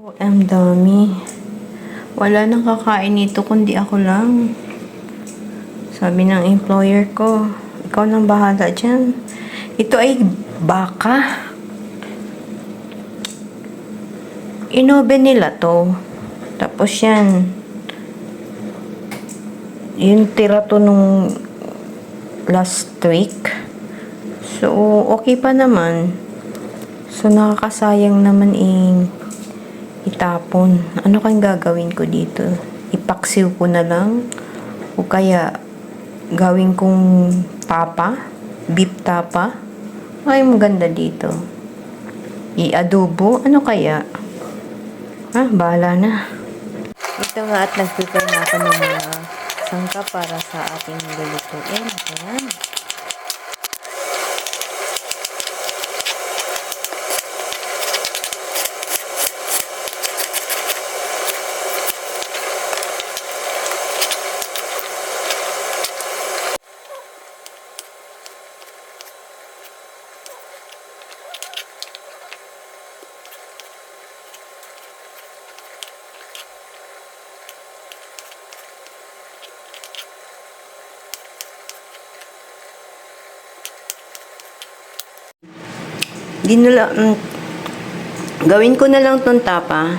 Ang dami. Wala nang kakain nito kundi ako lang. Sabi ng employer ko, ikaw nang bahala dyan. Ito ay baka. Inoben nila to. Tapos yan. Yung tira to nung last week. So, okay pa naman. So, nakakasayang naman itapon. Ano kayang gagawin ko dito? Ipaksiw ko na lang? O kaya, gawin kong tapa? Beef tapa? Ay, maganda dito. I-adobo? Ano kaya? Bahala na. Ito nga at nag-prepare na ako ng mga sangka para sa ating lulutuin. Ayan. Gawin ko na lang tong tapa.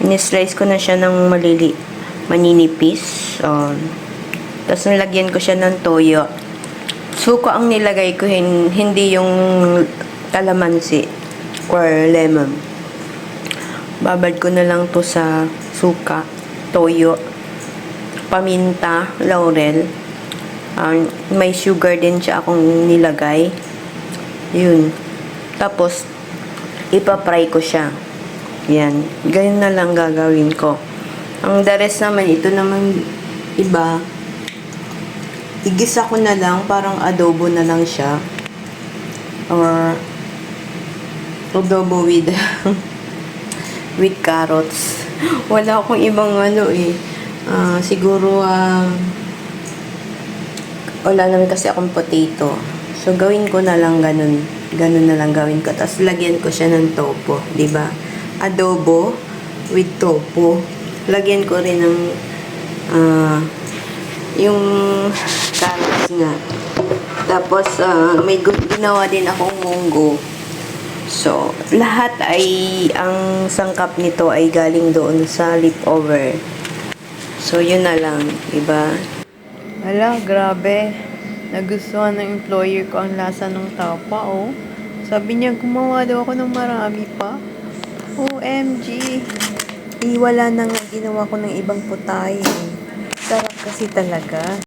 Ini-slice ko na siya ng maninipis. Tapos nilagyan ko siya ng toyo. Suka ang nilagay ko, hindi yung kalamansi or lemon. Babad ko na lang to sa suka, toyo, paminta, laurel. May sugar din siya akong nilagay. Yun. Tapos, ipa-fry ko siya. Yan. Ganyan na lang gagawin ko. Ang the rest naman, ito naman iba. Igisa ko na lang, parang adobo na lang siya. Or, adobo with with carrots. Wala akong ibang siguro, wala naman kasi akong potato. So, gawin ko na lang ganun. Ganun na lang gawin ko. Tapos, lagyan ko siya ng topo. Diba? Adobo with topo. Lagyan ko rin ng yung carrots nga. Tapos, may ginawa din akong munggo. So, lahat ang sangkap nito ay galing doon sa leftover. So, yun na lang. Diba? Hala, grabe. Nagustuhan ng employer ko ang lasa ng tapa, oh. Sabi niya, gumawa daw ako ng marami pa. OMG. Wala na nga ginawa ko ng ibang putay. Sarap kasi talaga.